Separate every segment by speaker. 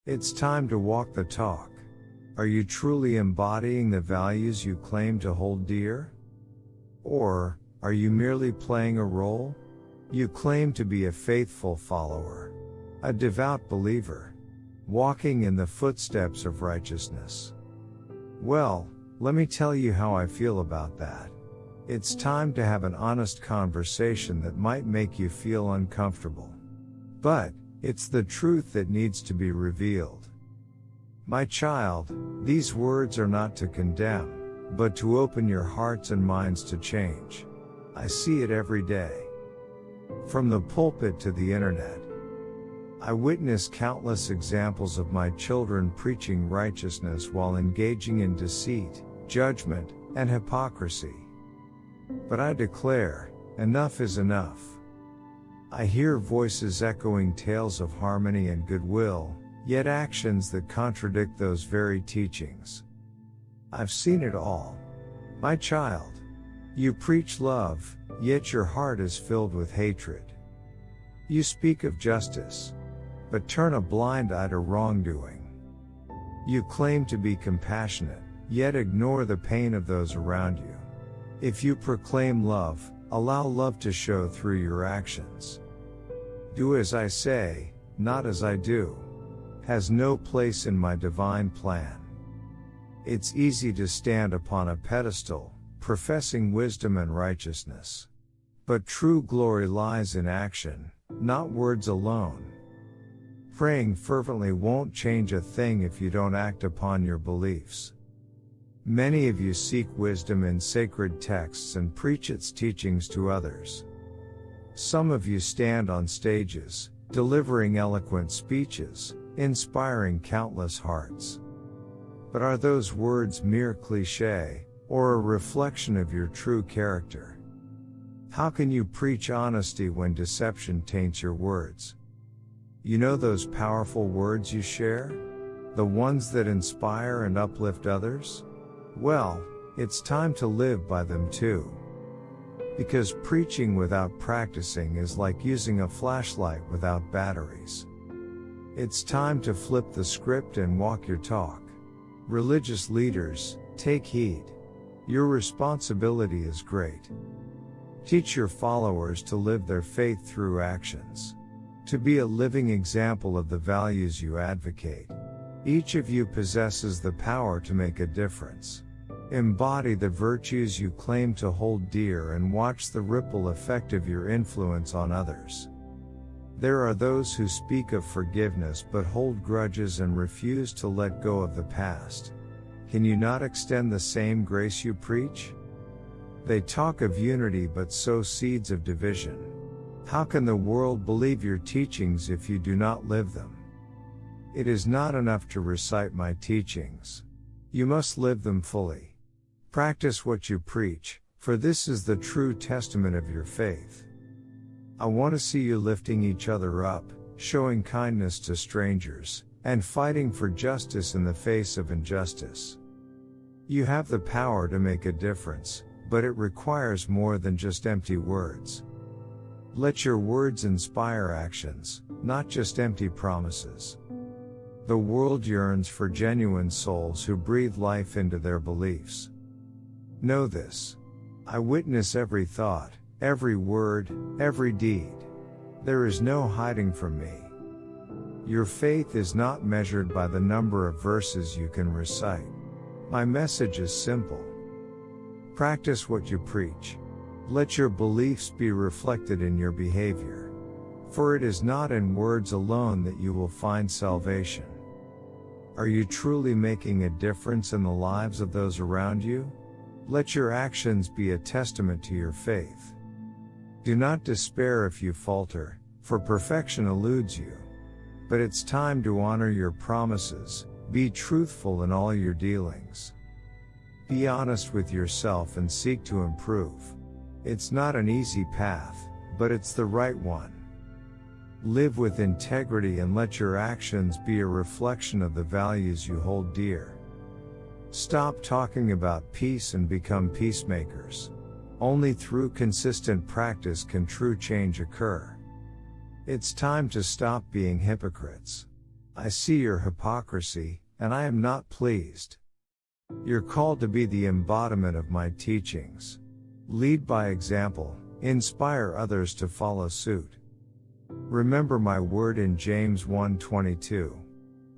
Speaker 1: It's time to walk the talk. Are you truly embodying the values you claim to hold dear? Or, are you merely playing a role? You claim to be a faithful follower, a devout believer, walking in the footsteps of righteousness. Well, let me tell you how I feel about that. It's time to have an honest conversation that might make you feel uncomfortable. But, it's the truth that needs to be revealed. My child, these words are not to condemn, but to open your hearts and minds to change. I see it every day. From the pulpit to the internet, I witness countless examples of my children preaching righteousness while engaging in deceit, judgment, and hypocrisy. But I declare, enough is enough. I hear voices echoing tales of harmony and goodwill, yet actions that contradict those very teachings. I've seen it all. My child, you preach love, yet your heart is filled with hatred. You speak of justice, but turn a blind eye to wrongdoing. You claim to be compassionate, yet ignore the pain of those around you. If you proclaim love, allow love to show through your actions. Do as I say, not as I do, has no place in my divine plan. It's easy to stand upon a pedestal, professing wisdom and righteousness. But true glory lies in action, not words alone. Praying fervently won't change a thing if you don't act upon your beliefs. Many of you seek wisdom in sacred texts and preach its teachings to others. Some of you stand on stages, delivering eloquent speeches, inspiring countless hearts. But are those words mere cliché, or a reflection of your true character? How can you preach honesty when deception taints your words? You know those powerful words you share? The ones that inspire and uplift others? Well, it's time to live by them too. Because preaching without practicing is like using a flashlight without batteries. It's time to flip the script and walk your talk. Religious leaders, take heed. Your responsibility is great. Teach your followers to live their faith through actions. To be a living example of the values you advocate. Each of you possesses the power to make a difference. Embody the virtues you claim to hold dear and watch the ripple effect of your influence on others. There are those who speak of forgiveness but hold grudges and refuse to let go of the past. Can you not extend the same grace you preach? They talk of unity but sow seeds of division. How can the world believe your teachings if you do not live them? It is not enough to recite my teachings. You must live them fully. Practice what you preach, for this is the true testament of your faith. I want to see you lifting each other up, showing kindness to strangers, and fighting for justice in the face of injustice. You have the power to make a difference, but it requires more than just empty words. Let your words inspire actions, not just empty promises. The world yearns for genuine souls who breathe life into their beliefs. Know this. I witness every thought, every word, every deed. There is no hiding from me. Your faith is not measured by the number of verses you can recite. My message is simple. Practice what you preach. Let your beliefs be reflected in your behavior. For it is not in words alone that you will find salvation. Are you truly making a difference in the lives of those around you? Let your actions be a testament to your faith. Do not despair if you falter, for perfection eludes you. But it's time to honor your promises, be truthful in all your dealings. Be honest with yourself and seek to improve. It's not an easy path, but it's the right one. Live with integrity and let your actions be a reflection of the values you hold dear. Stop talking about peace and become peacemakers. Only through consistent practice can true change occur. It's time to stop being hypocrites. I see your hypocrisy, and I am not pleased. You're called to be the embodiment of my teachings. Lead by example, inspire others to follow suit. Remember my word in James 1:22.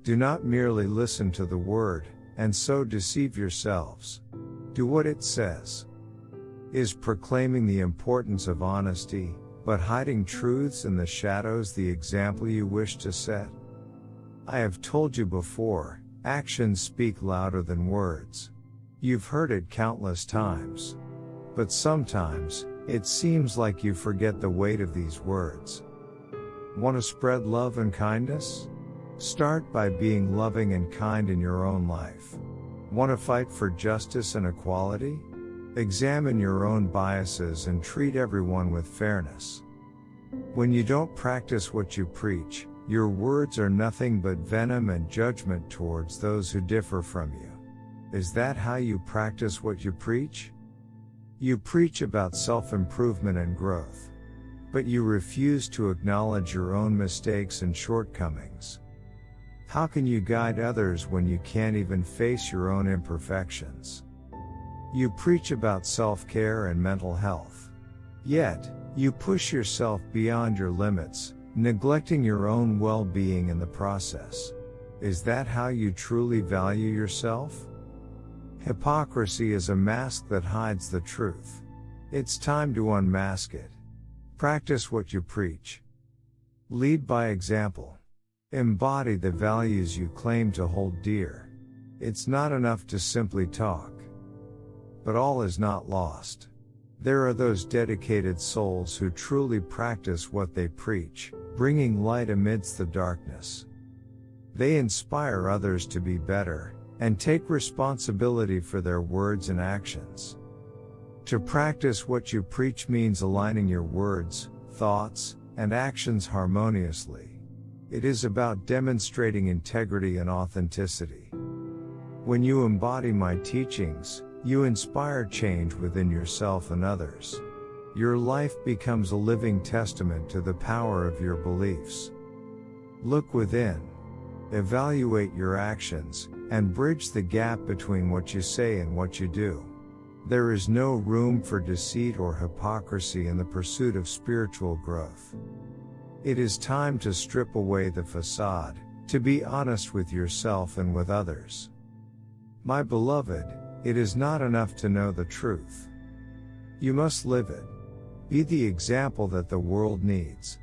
Speaker 1: Do not merely listen to the word, and so deceive yourselves. Do what it says. Is proclaiming the importance of honesty, but hiding truths in the shadows the example you wish to set? I have told you before, actions speak louder than words. You've heard it countless times. But sometimes, it seems like you forget the weight of these words. Want to spread love and kindness? Start by being loving and kind in your own life. Want to fight for justice and equality? Examine your own biases and treat everyone with fairness. When you don't practice what you preach, your words are nothing but venom and judgment towards those who differ from you. Is that how you practice what you preach? You preach about self-improvement and growth. But you refuse to acknowledge your own mistakes and shortcomings. How can you guide others when you can't even face your own imperfections? You preach about self-care and mental health. Yet, you push yourself beyond your limits, neglecting your own well-being in the process. Is that how you truly value yourself? Hypocrisy is a mask that hides the truth. It's time to unmask it. Practice what you preach. Lead by example. Embody the values you claim to hold dear. It's not enough to simply talk. But all is not lost. There are those dedicated souls who truly practice what they preach, bringing light amidst the darkness. They inspire others to be better, and take responsibility for their words and actions. To practice what you preach means aligning your words, thoughts, and actions harmoniously. It is about demonstrating integrity and authenticity. When you embody my teachings, you inspire change within yourself and others. Your life becomes a living testament to the power of your beliefs. Look within. Evaluate your actions, and bridge the gap between what you say and what you do. There is no room for deceit or hypocrisy in the pursuit of spiritual growth. It is time to strip away the facade, to be honest with yourself and with others. My beloved, it is not enough to know the truth. You must live it. Be the example that the world needs.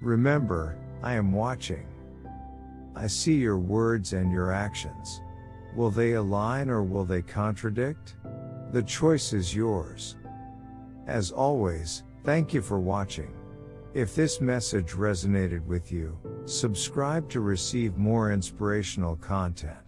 Speaker 1: Remember, I am watching. I see your words and your actions. Will they align or will they contradict? The choice is yours. As always, thank you for watching. If this message resonated with you, subscribe to receive more inspirational content.